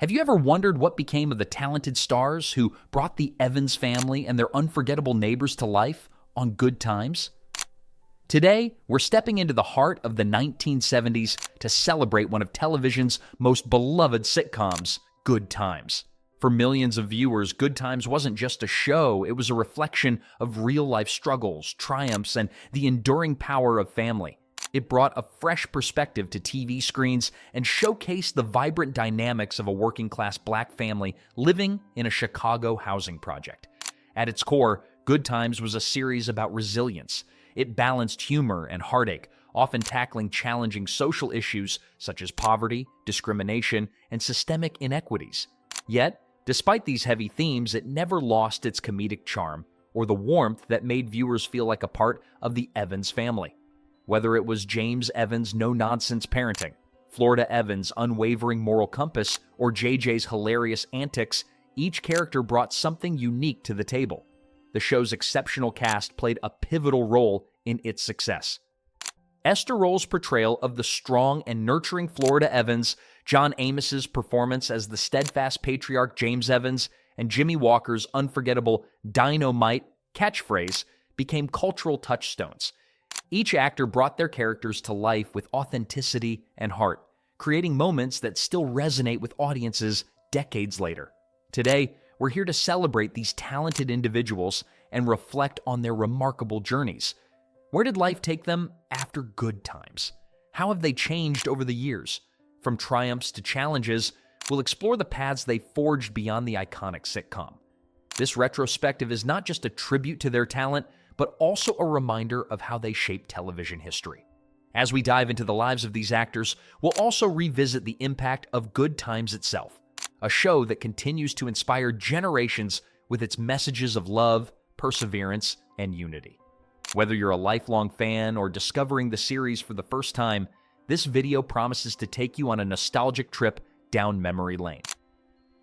Have you ever wondered what became of the talented stars who brought the Evans family and their unforgettable neighbors to life on Good Times? Today, we're stepping into the heart of the 1970s to celebrate one of television's most beloved sitcoms, Good Times. For millions of viewers, Good Times wasn't just a show, it was a reflection of real-life struggles, triumphs, and the enduring power of family. It brought a fresh perspective to TV screens and showcased the vibrant dynamics of a working-class black family living in a Chicago housing project. At its core, Good Times was a series about resilience. It balanced humor and heartache, often tackling challenging social issues such as poverty, discrimination, and systemic inequities. Yet, despite these heavy themes, it never lost its comedic charm or the warmth that made viewers feel like a part of the Evans family. Whether it was James Evans' no-nonsense parenting, Florida Evans' unwavering moral compass, or JJ's hilarious antics, each character brought something unique to the table. The show's exceptional cast played a pivotal role in its success. Esther Roll's portrayal of the strong and nurturing Florida Evans, John Amos's performance as the steadfast patriarch James Evans, and Jimmy Walker's unforgettable dynamite catchphrase became cultural touchstones. Each actor brought their characters to life with authenticity and heart, creating moments that still resonate with audiences decades later. Today, we're here to celebrate these talented individuals and reflect on their remarkable journeys. Where did life take them after Good Times? How have they changed over the years? From triumphs to challenges, we'll explore the paths they forged beyond the iconic sitcom. This retrospective is not just a tribute to their talent, but also a reminder of how they shaped television history. As we dive into the lives of these actors, we'll also revisit the impact of Good Times itself, a show that continues to inspire generations with its messages of love, perseverance, and unity. Whether you're a lifelong fan or discovering the series for the first time, this video promises to take you on a nostalgic trip down memory lane.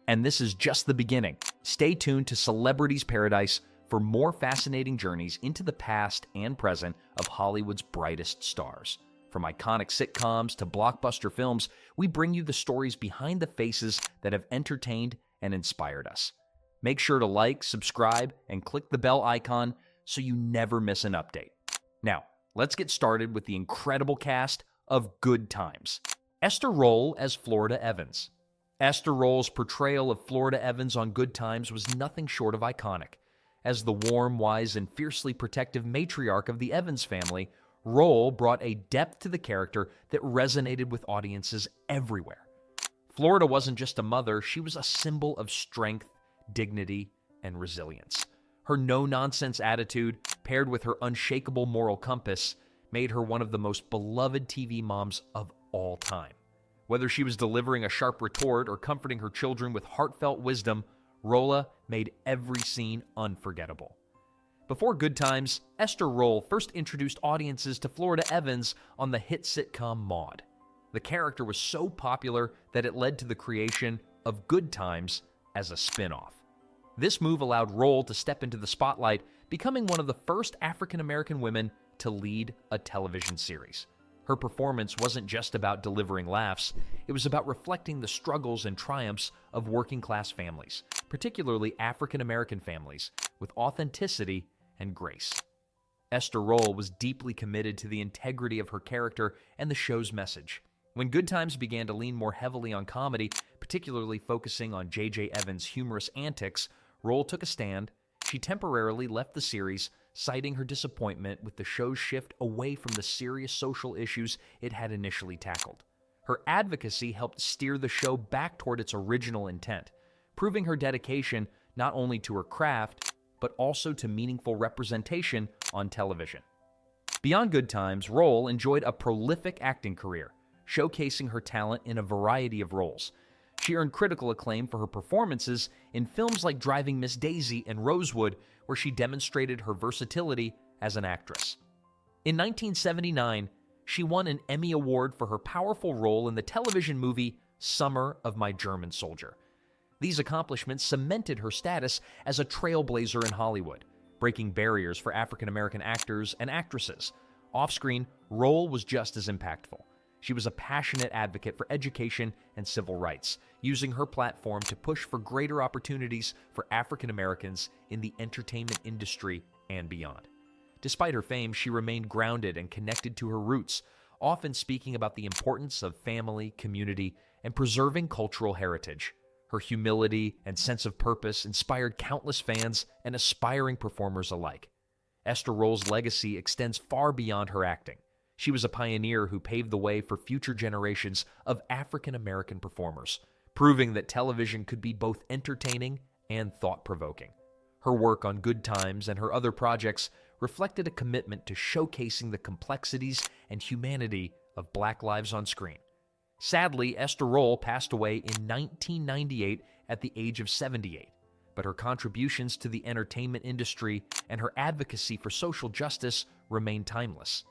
And this is just the beginning. Stay tuned to Celebrities Paradise for more fascinating journeys into the past and present of Hollywood's brightest stars. From iconic sitcoms to blockbuster films, we bring you the stories behind the faces that have entertained and inspired us. Make sure to like, subscribe, and click the bell icon so you never miss an update. Now, let's get started with the incredible cast of Good Times. Esther Roll as Florida Evans. Esther Roll's portrayal of Florida Evans on Good Times was nothing short of iconic. As the warm, wise, and fiercely protective matriarch of the Evans family, Roll brought a depth to the character that resonated with audiences everywhere. Florida wasn't just a mother, she was a symbol of strength, dignity, and resilience. Her no-nonsense attitude, paired with her unshakable moral compass, made her one of the most beloved TV moms of all time. Whether she was delivering a sharp retort or comforting her children with heartfelt wisdom, Rolla made every scene unforgettable. Before Good Times, Esther Roll first introduced audiences to Florida Evans on the hit sitcom Maude. The character was so popular that it led to the creation of Good Times as a spin-off. This move allowed Roll to step into the spotlight, becoming one of the first African-American women to lead a television series. Her performance wasn't just about delivering laughs, it was about reflecting the struggles and triumphs of working-class families, particularly African-American families, with authenticity and grace. Esther Roll was deeply committed to the integrity of her character and the show's message. When Good Times began to lean more heavily on comedy, particularly focusing on J.J. Evans' humorous antics, Roll took a stand. She temporarily left the series, citing her disappointment with the show's shift away from the serious social issues it had initially tackled. Her advocacy helped steer the show back toward its original intent, proving her dedication not only to her craft, but also to meaningful representation on television. Beyond Good Times, Roll enjoyed a prolific acting career, showcasing her talent in a variety of roles. She earned critical acclaim for her performances in films like Driving Miss Daisy and Rosewood, where she demonstrated her versatility as an actress. In 1979, she won an Emmy Award for her powerful role in the television movie Summer of My German Soldier. These accomplishments cemented her status as a trailblazer in Hollywood, breaking barriers for African-American actors and actresses. Off-screen, Roll was just as impactful. She was a passionate advocate for education and civil rights, using her platform to push for greater opportunities for African Americans in the entertainment industry and beyond. Despite her fame, she remained grounded and connected to her roots, often speaking about the importance of family, community, and preserving cultural heritage. Her humility and sense of purpose inspired countless fans and aspiring performers alike. Esther Roll's legacy extends far beyond her acting. She was a pioneer who paved the way for future generations of African American performers, proving that television could be both entertaining and thought-provoking. Her work on Good Times and her other projects reflected a commitment to showcasing the complexities and humanity of Black lives on screen. Sadly, Esther Roll passed away in 1998 at the age of 78, but her contributions to the entertainment industry and her advocacy for social justice remain timeless.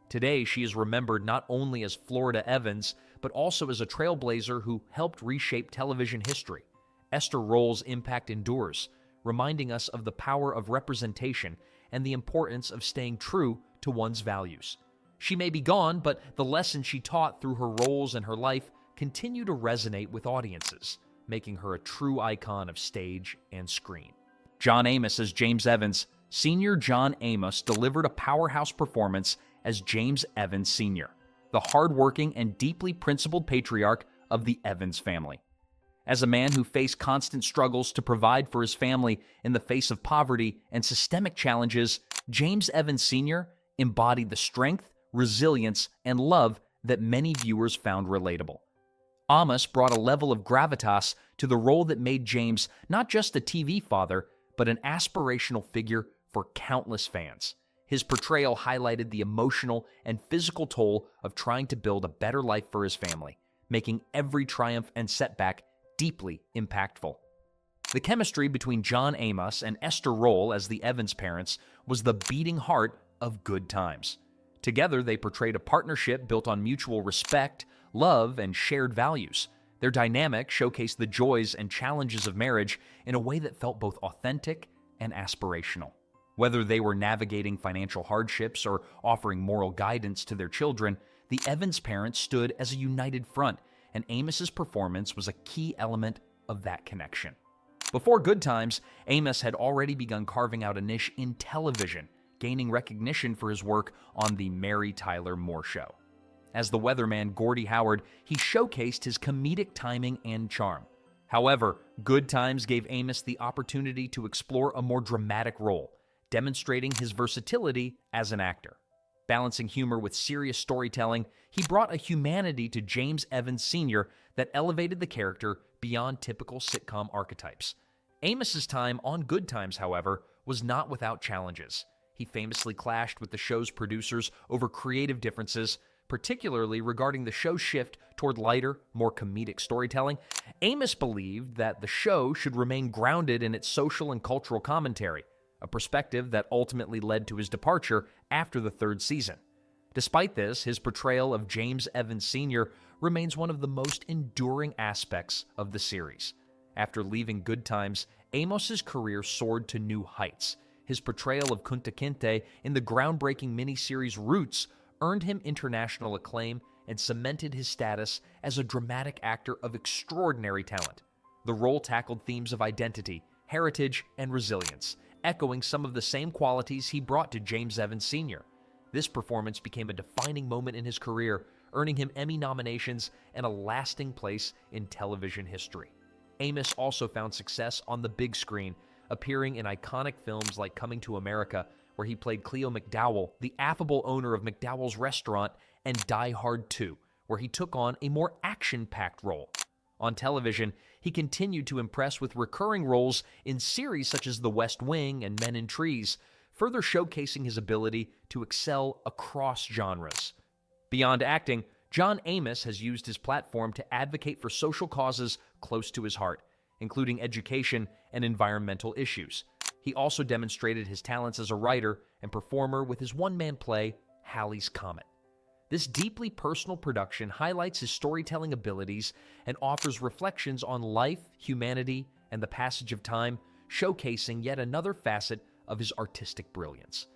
Today, she is remembered not only as Florida Evans, but also as a trailblazer who helped reshape television history. Esther Roll's impact endures, reminding us of the power of representation and the importance of staying true to one's values. She may be gone, but the lessons she taught through her roles and her life continue to resonate with audiences, making her a true icon of stage and screen. John Amos as James Evans. Senior John Amos delivered a powerhouse performance as James Evans Sr., the hardworking and deeply principled patriarch of the Evans family. As a man who faced constant struggles to provide for his family in the face of poverty and systemic challenges, James Evans Sr. embodied the strength, resilience, and love that many viewers found relatable. Amos brought a level of gravitas to the role that made James not just a TV father, but an aspirational figure for countless fans. His portrayal highlighted the emotional and physical toll of trying to build a better life for his family, making every triumph and setback deeply impactful. The chemistry between John Amos and Esther Roll as the Evans parents was the beating heart of Good Times. Together, they portrayed a partnership built on mutual respect, love, and shared values. Their dynamic showcased the joys and challenges of marriage in a way that felt both authentic and aspirational. Whether they were navigating financial hardships or offering moral guidance to their children, the Evans parents stood as a united front, and Amos's performance was a key element of that connection. Before Good Times, Amos had already begun carving out a niche in television, gaining recognition for his work on The Mary Tyler Moore Show. As the weatherman Gordie Howard, he showcased his comedic timing and charm. However, Good Times gave Amos the opportunity to explore a more dramatic role, demonstrating his versatility as an actor. Balancing humor with serious storytelling, he brought a humanity to James Evans Sr. that elevated the character beyond typical sitcom archetypes. Amos's time on Good Times, however, was not without challenges. He famously clashed with the show's producers over creative differences, particularly regarding the show's shift toward lighter, more comedic storytelling. Amos believed that the show should remain grounded in its social and cultural commentary, a perspective that ultimately led to his departure after the third season. Despite this, his portrayal of James Evans Sr. remains one of the most enduring aspects of the series. After leaving Good Times, Amos's career soared to new heights. His portrayal of Kunta Kinte in the groundbreaking miniseries Roots earned him international acclaim and cemented his status as a dramatic actor of extraordinary talent. The role tackled themes of identity, heritage, and resilience, echoing some of the same qualities he brought to James Evans Sr. This performance became a defining moment in his career, earning him Emmy nominations and a lasting place in television history. Amos also found success on the big screen, appearing in iconic films like Coming to America, where he played Cleo McDowell, the affable owner of McDowell's Restaurant, and Die Hard 2, where he took on a more action-packed role. On television, he continued to impress with recurring roles in series such as The West Wing and Men in Trees, further showcasing his ability to excel across genres. Beyond acting, John Amos has used his platform to advocate for social causes close to his heart, including education and environmental issues. He also demonstrated his talents as a writer and performer with his one-man play, Halley's Comet. This deeply personal production highlights his storytelling abilities and offers reflections on life, humanity, and the passage of time, showcasing yet another facet of his artistic brilliance.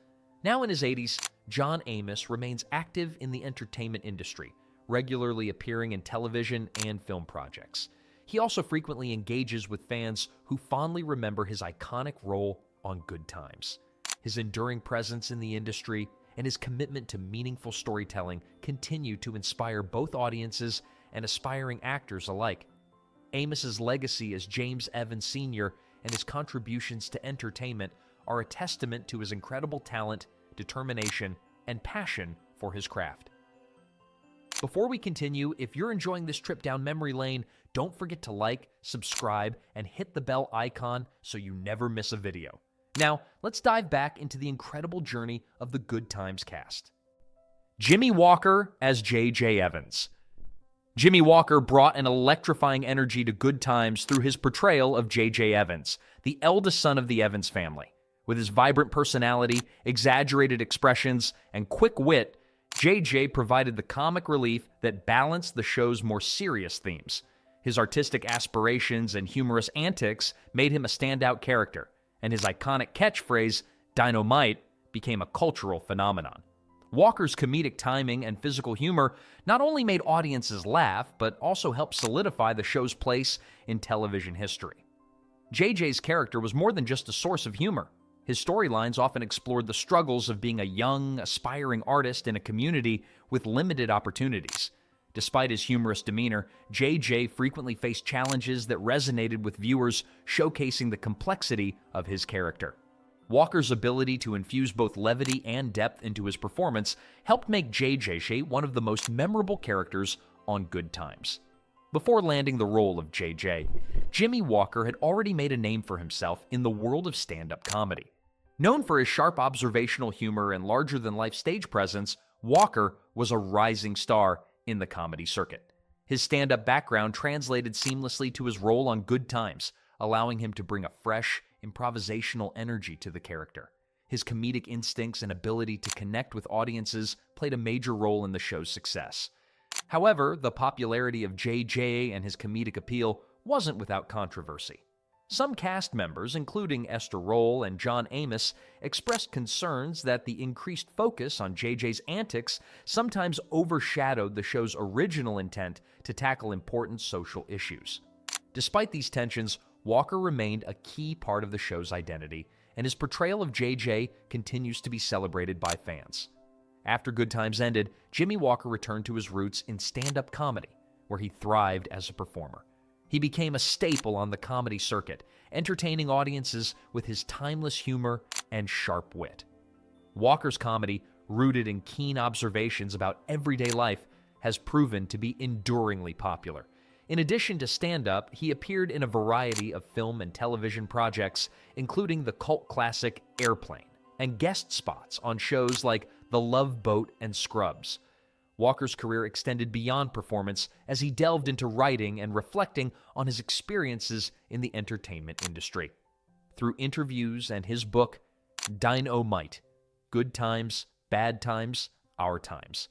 Now in his 80s, John Amos remains active in the entertainment industry, regularly appearing in television and film projects. He also frequently engages with fans who fondly remember his iconic role on Good Times. His enduring presence in the industry and his commitment to meaningful storytelling continue to inspire both audiences and aspiring actors alike. Amos's legacy as James Evans Sr. and his contributions to entertainment are a testament to his incredible talent, determination, and passion for his craft. Before we continue, if you're enjoying this trip down memory lane, don't forget to like, subscribe, and hit the bell icon so you never miss a video. Now, let's dive back into the incredible journey of the Good Times cast. Jimmy Walker as J.J. Evans. Jimmy Walker brought an electrifying energy to Good Times through his portrayal of J.J. Evans, the eldest son of the Evans family. With his vibrant personality, exaggerated expressions, and quick wit, J.J. provided the comic relief that balanced the show's more serious themes. His artistic aspirations and humorous antics made him a standout character, and his iconic catchphrase, "Dynamite," became a cultural phenomenon. Walker's comedic timing and physical humor not only made audiences laugh, but also helped solidify the show's place in television history. JJ's character was more than just a source of humor. His storylines often explored the struggles of being a young, aspiring artist in a community with limited opportunities. Despite his humorous demeanor, JJ frequently faced challenges that resonated with viewers, showcasing the complexity of his character. Walker's ability to infuse both levity and depth into his performance helped make JJ one of the most memorable characters on Good Times. Before landing the role of JJ, Jimmy Walker had already made a name for himself in the world of stand-up comedy. Known for his sharp observational humor and larger-than-life stage presence, Walker was a rising star in the comedy circuit. His stand-up background translated seamlessly to his role on Good Times, allowing him to bring a fresh, improvisational energy to the character. His comedic instincts and ability to connect with audiences played a major role in the show's success. However, the popularity of JJ and his comedic appeal wasn't without controversy. Some cast members, including Esther Roll and John Amos, expressed concerns that the increased focus on JJ's antics sometimes overshadowed the show's original intent to tackle important social issues. Despite these tensions, Walker remained a key part of the show's identity, and his portrayal of JJ continues to be celebrated by fans. After Good Times ended, Jimmy Walker returned to his roots in stand-up comedy, where he thrived as a performer. He became a staple on the comedy circuit, entertaining audiences with his timeless humor and sharp wit. Walker's comedy, rooted in keen observations about everyday life, has proven to be enduringly popular. In addition to stand-up, he appeared in a variety of film and television projects, including the cult classic Airplane, and guest spots on shows like The Love Boat and Scrubs. Walker's career extended beyond performance as he delved into writing and reflecting on his experiences in the entertainment industry. Through interviews and his book, Dynamite: Good Times, Bad Times, Our Times,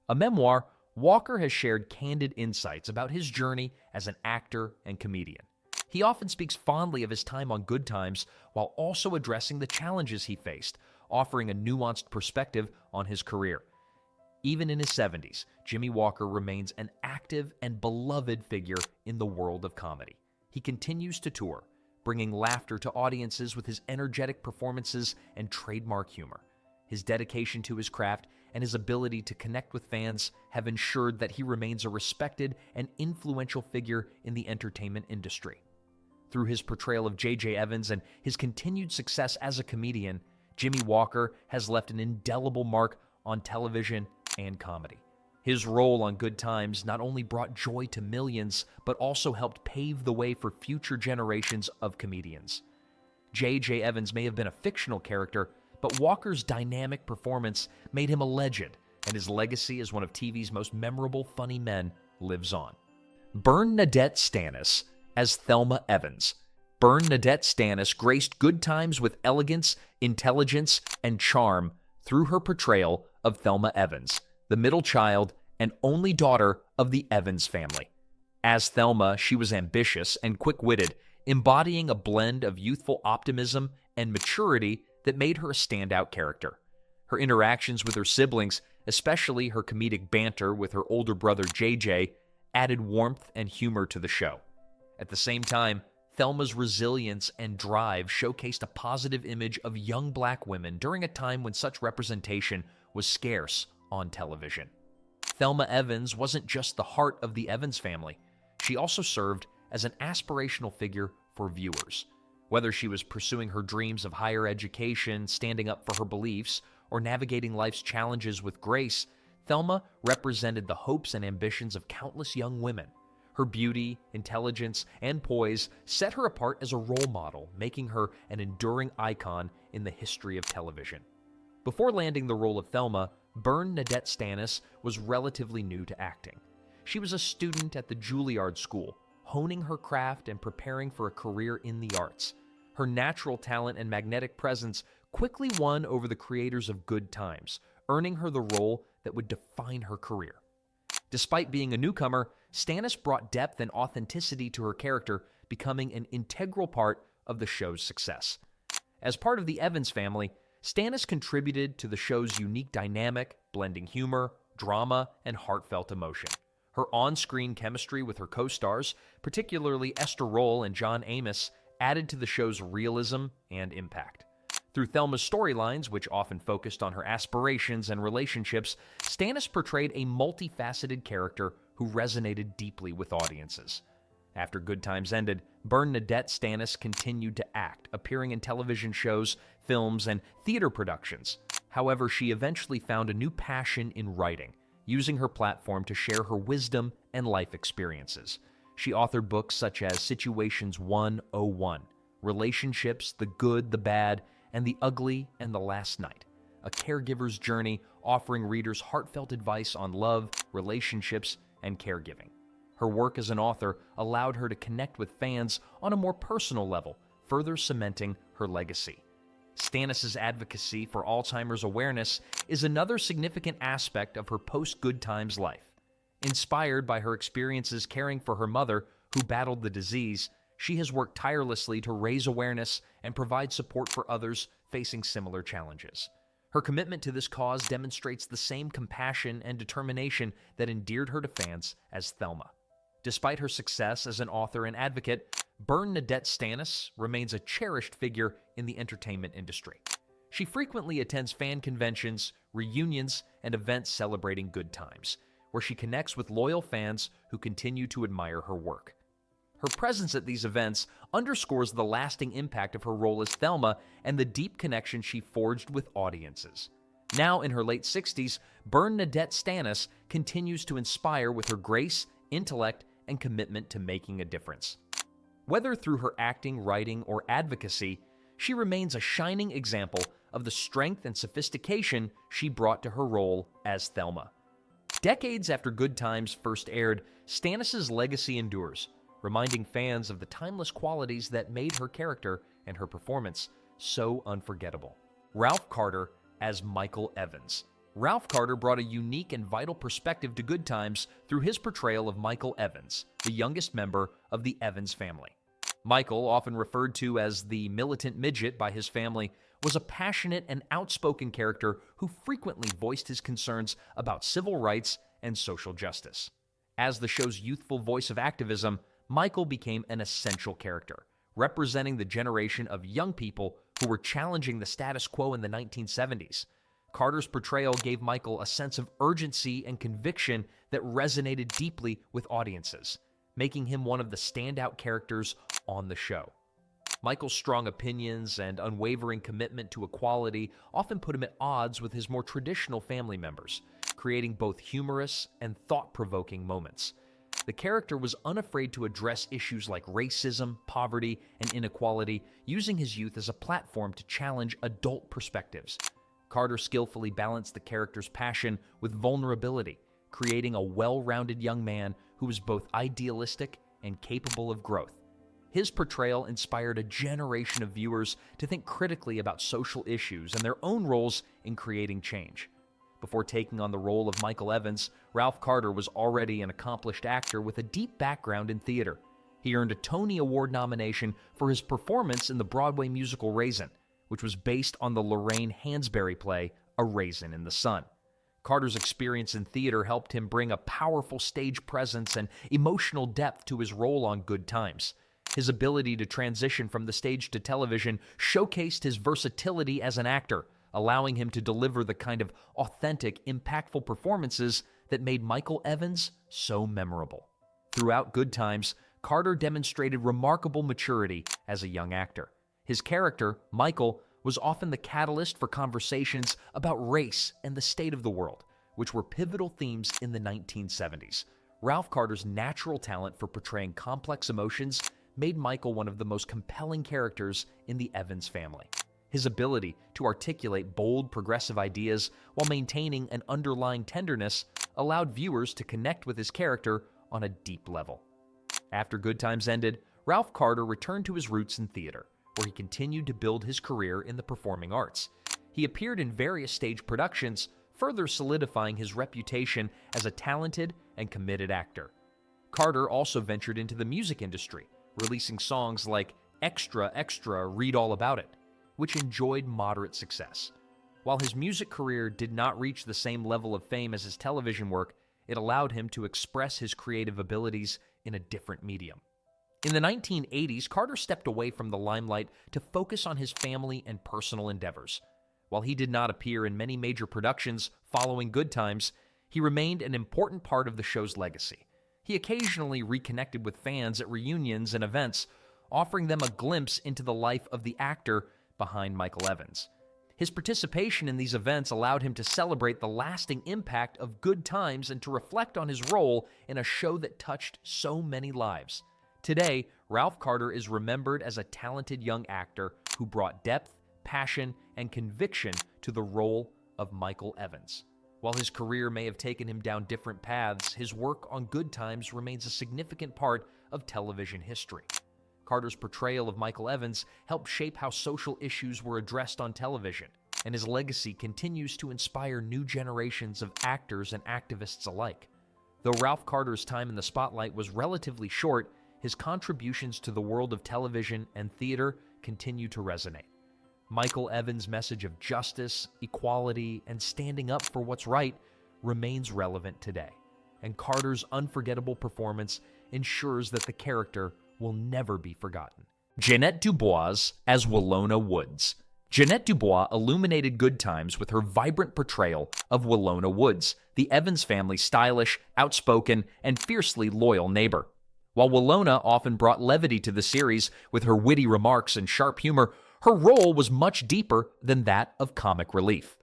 a memoir, Walker has shared candid insights about his journey as an actor and comedian. He often speaks fondly of his time on Good Times while also addressing the challenges he faced, offering a nuanced perspective on his career. Even in his 70s, Jimmy Walker remains an active and beloved figure in the world of comedy. He continues to tour, bringing laughter to audiences with his energetic performances and trademark humor. His dedication to his craft and his ability to connect with fans have ensured that he remains a respected and influential figure in the entertainment industry. Through his portrayal of J.J. Evans and his continued success as a comedian, Jimmy Walker has left an indelible mark on television and comedy. His role on Good Times not only brought joy to millions, but also helped pave the way for future generations of comedians. J.J. Evans may have been a fictional character, but Walker's dynamic performance made him a legend, and his legacy as one of TV's most memorable funny men lives on. Bernadette Stanis as Thelma Evans. Bernadette Stanis graced Good Times with elegance, intelligence, and charm through her portrayal of Thelma Evans, the middle child and only daughter of the Evans family. As Thelma, she was ambitious and quick-witted, embodying a blend of youthful optimism and maturity that made her a standout character. Her interactions with her siblings, especially her comedic banter with her older brother JJ, added warmth and humor to the show. At the same time, Thelma's resilience and drive showcased a positive image of young black women during a time when such representation was scarce on television. Thelma Evans wasn't just the heart of the Evans family. She also served as an aspirational figure for viewers. Whether she was pursuing her dreams of higher education, standing up for her beliefs, or navigating life's challenges with grace, Thelma represented the hopes and ambitions of countless young women. Her beauty, intelligence, and poise set her apart as a role model, making her an enduring icon in the history of television. Before landing the role of Thelma, Bernadette Stanis was relatively new to acting. She was a student at the Juilliard School, honing her craft and preparing for a career in the arts. Her natural talent and magnetic presence quickly won over the creators of Good Times, earning her the role that would define her career. Despite being a newcomer, Stanis brought depth and authenticity to her character, becoming an integral part of the show's success. As part of the Evans family, Stanis contributed to the show's unique dynamic, blending humor, drama, and heartfelt emotion. Her on-screen chemistry with her co-stars, particularly Esther Roll and John Amos, added to the show's realism and impact. Through Thelma's storylines, which often focused on her aspirations and relationships, Stanis portrayed a multifaceted character who resonated deeply with audiences. After Good Times ended, Bernadette Stanis continued to act, appearing in television shows, films, and theater productions. However, she eventually found a new passion in writing, using her platform to share her wisdom and life experiences. She authored books such as Situations 101, Relationships, the Good, the Bad, and the Ugly and the Last Night, a caregiver's journey offering readers heartfelt advice on love, relationships, and caregiving. Her work as an author allowed her to connect with fans on a more personal level, further cementing her legacy. Stanis' advocacy for Alzheimer's awareness is another significant aspect of her post-Good Times life. Inspired by her experiences caring for her mother, who battled the disease, she has worked tirelessly to raise awareness and provide support for others facing similar challenges. Her commitment to this cause demonstrates the same compassion and determination that endeared her to fans as Thelma. Despite her success as an author and advocate, Bernadette Stanis remains a cherished figure in the entertainment industry. She frequently attends fan conventions, reunions, and events celebrating Good Times, where she connects with loyal fans who continue to admire her work. Her presence at these events underscores the lasting impact of her role as Thelma and the deep connection she forged with audiences. Now in her late 60s, Bernadette Stanis continues to inspire with her grace, intellect, and commitment to making a difference. Whether through her acting, writing, or advocacy, she remains a shining example of the strength and sophistication she brought to her role as Thelma. Decades after Good Times first aired, Stanis' legacy endures, reminding fans of the timeless qualities that made her character and her performance so unforgettable. Ralph Carter as Michael Evans. Ralph Carter brought a unique and vital perspective to Good Times through his portrayal of Michael Evans, the youngest member of the Evans family. Michael, often referred to as the militant midget by his family, was a passionate and outspoken character who frequently voiced his concerns about civil rights and social justice. As the show's youthful voice of activism, Michael became an essential character, representing the generation of young people who were challenging the status quo in the 1970s. Carter's portrayal gave Michael a sense of urgency and conviction that resonated deeply with audiences, making him one of the standout characters on the show. Michael's strong opinions and unwavering commitment to equality often put him at odds with his more traditional family members, creating both humorous and thought-provoking moments. The character was unafraid to address issues like racism, poverty, and inequality, using his youth as a platform to challenge adult perspectives. Carter skillfully balanced the character's passion with vulnerability, creating a well-rounded young man who was both idealistic and capable of growth. His portrayal inspired a generation of viewers to think critically about social issues and their own roles in creating change. Before taking on the role of Michael Evans, Ralph Carter was already an accomplished actor with a deep background in theater. He earned a Tony Award nomination for his performance in the Broadway musical Raisin, which was based on the Lorraine Hansberry play A Raisin in the Sun. Carter's experience in theater helped him bring a powerful stage presence and emotional depth to his role on Good Times. His ability to transition from the stage to television showcased his versatility as an actor, allowing him to deliver the kind of authentic, impactful performances that made Michael Evans so memorable. Throughout Good Times, Carter demonstrated remarkable maturity as a young actor. His character, Michael, was often the catalyst for conversations about race and the state of the world, which were pivotal themes in the 1970s. Ralph Carter's natural talent for portraying complex emotions made Michael one of the most compelling characters in the Evans family. His ability to articulate bold, progressive ideas while maintaining an underlying tenderness allowed viewers to connect with his character on a deep level. After Good Times ended, Ralph Carter returned to his roots in theater, where he continued to build his career in the performing arts. He appeared in various stage productions, further solidifying his reputation as a talented and committed actor. Carter also ventured into the music industry, releasing songs like Extra, Extra, Read All About It, which enjoyed moderate success. While his music career did not reach the same level of fame as his television work, it allowed him to express his creative abilities in a different medium. In the 1980s, Carter stepped away from the limelight to focus on his family and personal endeavors. While he did not appear in many major productions following Good Times, he remained an important part of the show's legacy. He occasionally reconnected with fans at reunions and events, offering them a glimpse into the life of the actor behind Michael Evans. His participation in these events allowed him to celebrate the lasting impact of Good Times and to reflect on his role in a show that touched so many lives. Today, Ralph Carter is remembered as a talented young actor who brought depth, passion, and conviction to the role of Michael Evans. While his career may have taken him down different paths, his work on Good Times remains a significant part of television history. Carter's portrayal of Michael Evans helped shape how social issues were addressed on television, and his legacy continues to inspire new generations of actors and activists alike. Though Ralph Carter's time in the spotlight was relatively short, his contributions to the world of television and theater continue to resonate. Michael Evans' message of justice, equality, and standing up for what's right remains relevant today, and Carter's unforgettable performance ensures that the character will never be forgotten. Jeanette Dubois as Willona Woods. Jeanette Dubois illuminated Good Times with her vibrant portrayal of Willona Woods, the Evans family's stylish, outspoken, and fiercely loyal neighbor. While Willona often brought levity to the series with her witty remarks and sharp humor, her role was much deeper than that of comic relief.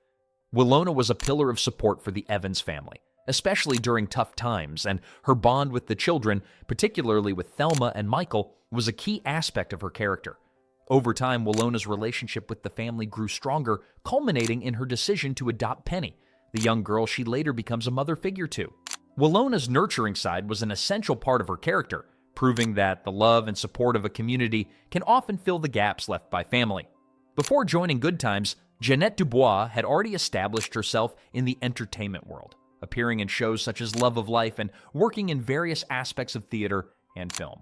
Willona was a pillar of support for the Evans family, especially during tough times, and her bond with the children, particularly with Thelma and Michael, was a key aspect of her character. Over time, Willona's relationship with the family grew stronger, culminating in her decision to adopt Penny, the young girl she later becomes a mother figure to. Willona's nurturing side was an essential part of her character, proving that the love and support of a community can often fill the gaps left by family. Before joining Good Times, Jeanette Dubois had already established herself in the entertainment world, appearing in shows such as Love of Life and working in various aspects of theater and film.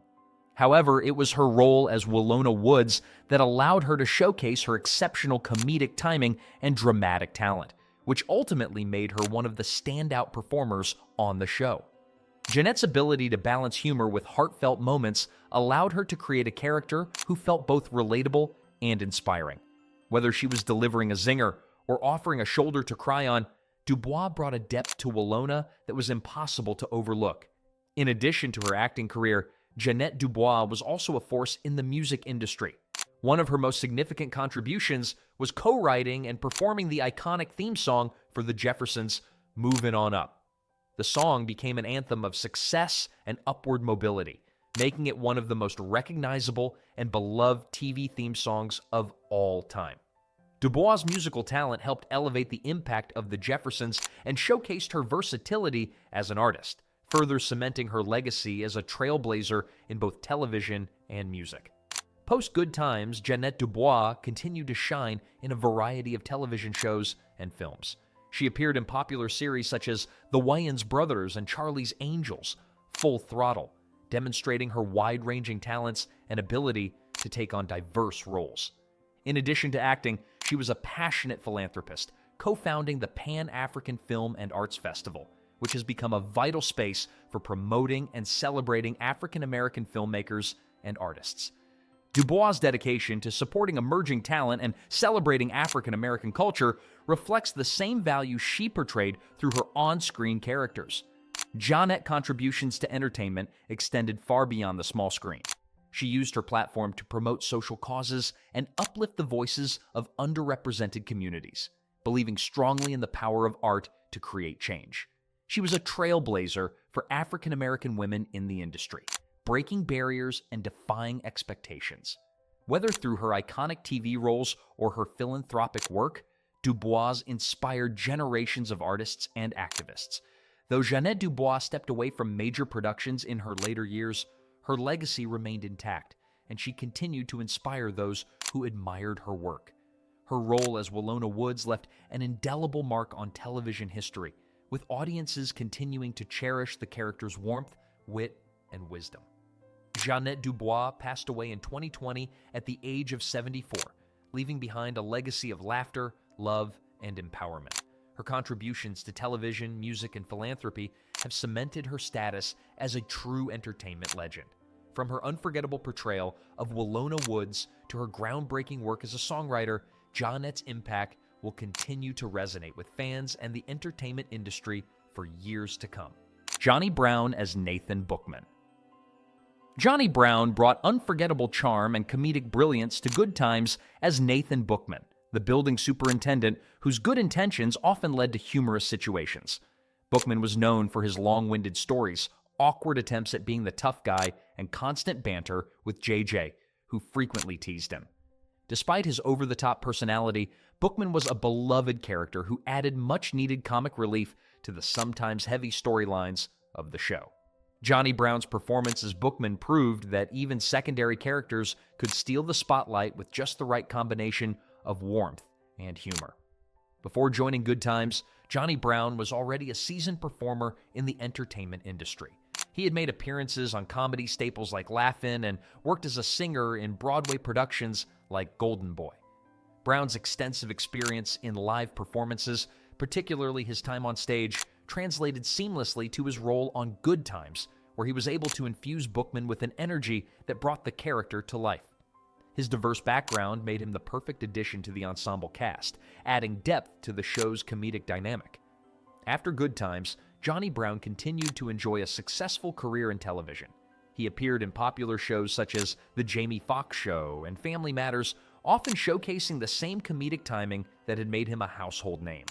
However, it was her role as Willona Woods that allowed her to showcase her exceptional comedic timing and dramatic talent, which ultimately made her one of the standout performers on the show. Jeanette's ability to balance humor with heartfelt moments allowed her to create a character who felt both relatable and inspiring. Whether she was delivering a zinger or offering a shoulder to cry on, Dubois brought a depth to Willona that was impossible to overlook. In addition to her acting career, Jeanette Dubois was also a force in the music industry. One of her most significant contributions was co-writing and performing the iconic theme song for the Jeffersons, Movin' On Up. The song became an anthem of success and upward mobility, making it one of the most recognizable and beloved TV theme songs of all time. Dubois' musical talent helped elevate the impact of the Jeffersons and showcased her versatility as an artist, further cementing her legacy as a trailblazer in both television and music. Post Good Times, Jeanette Dubois continued to shine in a variety of television shows and films. She appeared in popular series such as The Wayans Brothers and Charlie's Angels, Full Throttle, demonstrating her wide-ranging talents and ability to take on diverse roles. In addition to acting, she was a passionate philanthropist, co-founding the Pan-African Film and Arts Festival, which has become a vital space for promoting and celebrating African-American filmmakers and artists. Dubois' dedication to supporting emerging talent and celebrating African-American culture reflects the same values she portrayed through her on-screen characters. Jeanette's contributions to entertainment extended far beyond the small screen. She used her platform to promote social causes and uplift the voices of underrepresented communities, believing strongly in the power of art to create change. She was a trailblazer for African-American women in the industry, breaking barriers and defying expectations. Whether through her iconic TV roles or her philanthropic work, Dubois inspired generations of artists and activists. Though Jeanette Dubois stepped away from major productions in her later years, her legacy remained intact, and she continued to inspire those who admired her work. Her role as Willona Woods left an indelible mark on television history, with audiences continuing to cherish the character's warmth, wit, and wisdom. Jeanette Dubois passed away in 2020 at the age of 74, leaving behind a legacy of laughter, love, and empowerment. Her contributions to television, music, and philanthropy have cemented her status as a true entertainment legend. From her unforgettable portrayal of Willona Woods to her groundbreaking work as a songwriter, Jeanette's impact will continue to resonate with fans and the entertainment industry for years to come. Johnny Brown as Nathan Bookman. Johnny Brown brought unforgettable charm and comedic brilliance to Good Times as Nathan Bookman, the building superintendent whose good intentions often led to humorous situations. Bookman was known for his long-winded stories, awkward attempts at being the tough guy, and constant banter with JJ, who frequently teased him. Despite his over-the-top personality, Bookman was a beloved character who added much-needed comic relief to the sometimes heavy storylines of the show. Johnny Brown's performance as Bookman proved that even secondary characters could steal the spotlight with just the right combination of warmth and humor. Before joining Good Times, Johnny Brown was already a seasoned performer in the entertainment industry. He had made appearances on comedy staples like Laugh-In and worked as a singer in Broadway productions like Golden Boy. Brown's extensive experience in live performances, particularly his time on stage, translated seamlessly to his role on Good Times, where he was able to infuse Bookman with an energy that brought the character to life. His diverse background made him the perfect addition to the ensemble cast, adding depth to the show's comedic dynamic. After Good Times, Johnny Brown continued to enjoy a successful career in television. He appeared in popular shows such as The Jamie Foxx Show and Family Matters, often showcasing the same comedic timing that had made him a household name.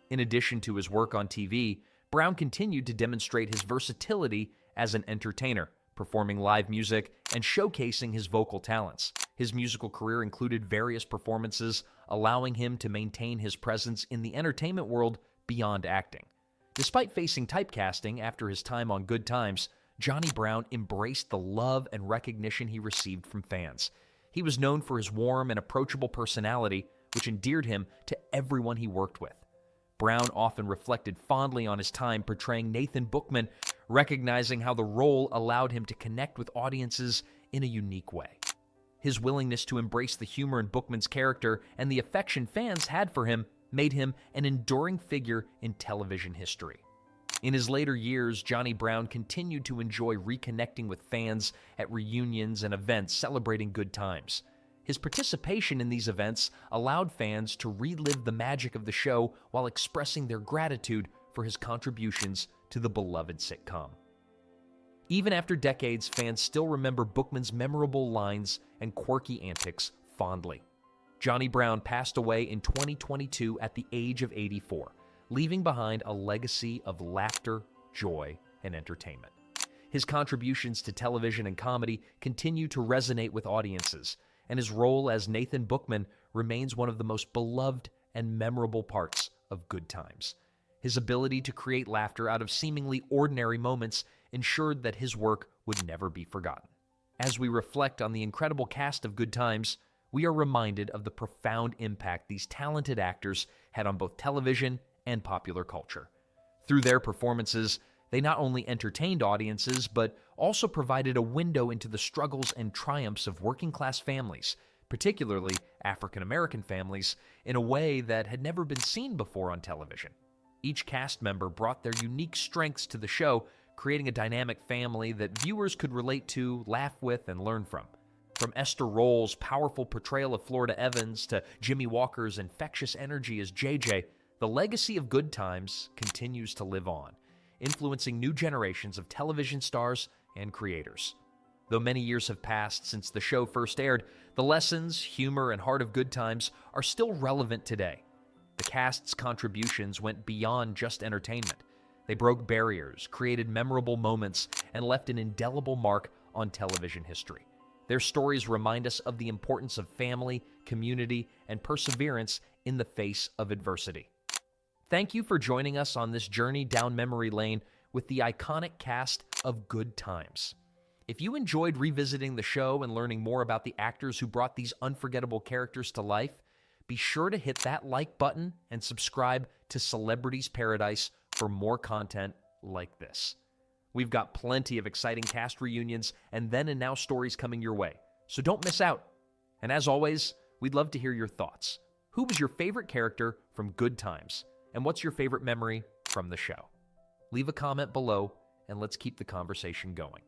In addition to his work on TV, Brown continued to demonstrate his versatility as an entertainer, performing live music and showcasing his vocal talents. His musical career included various performances, allowing him to maintain his presence in the entertainment world beyond acting. Despite facing typecasting after his time on Good Times, Johnny Brown embraced the love and recognition he received from fans. He was known for his warm and approachable personality, which endeared him to everyone he worked with. Brown often reflected fondly on his time portraying Nathan Bookman, recognizing how the role allowed him to connect with audiences in a unique way. His willingness to embrace the humor in Bookman's character and the affection fans had for him made him an enduring figure in television history. In his later years, Johnny Brown continued to enjoy reconnecting with fans at reunions and events celebrating Good Times. His participation in these events allowed fans to relive the magic of the show while expressing their gratitude for his contributions to the beloved sitcom. Even after decades, fans still remember Bookman's memorable lines and quirky antics fondly. Johnny Brown passed away in 2022 at the age of 84, leaving behind a legacy of laughter, joy, and entertainment. His contributions to television and comedy continue to resonate with audiences, and his role as Nathan Bookman remains one of the most beloved and memorable parts of Good Times. His ability to create laughter out of seemingly ordinary moments ensured that his work would never be forgotten. As we reflect on the incredible cast of Good Times, we are reminded of the profound impact these talented actors had on both television and popular culture. Through their performances, they not only entertained audiences, but also provided a window into the struggles and triumphs of working-class families, particularly African American families, in a way that had never been seen before on television. Each cast member brought their unique strengths to the show, creating a dynamic family that viewers could relate to, laugh with, and learn from. From Esther Roll's powerful portrayal of Florida Evans to Jimmy Walker's infectious energy as JJ, the legacy of Good Times continues to live on, influencing new generations of television stars and creators. Though many years have passed since the show first aired, the lessons, humor, and heart of Good Times are still relevant today. The cast's contributions went beyond just entertainment. They broke barriers, created memorable moments, and left an indelible mark on television history. Their stories remind us of the importance of family, community, and perseverance in the face of adversity. Thank you for joining us on this journey down memory lane with the iconic cast of Good Times. If you enjoyed revisiting the show and learning more about the actors who brought these unforgettable characters to life, be sure to hit that like button and subscribe to Celebrities Paradise for more content like this. We've got plenty of exciting cast reunions and then and now stories coming your way, so don't miss out. And as always, we'd love to hear your thoughts. Who was your favorite character from Good Times? And what's your favorite memory from the show? Leave a comment below and let's keep the conversation going.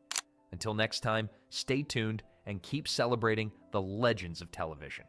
Until next time, stay tuned and keep celebrating the legends of television.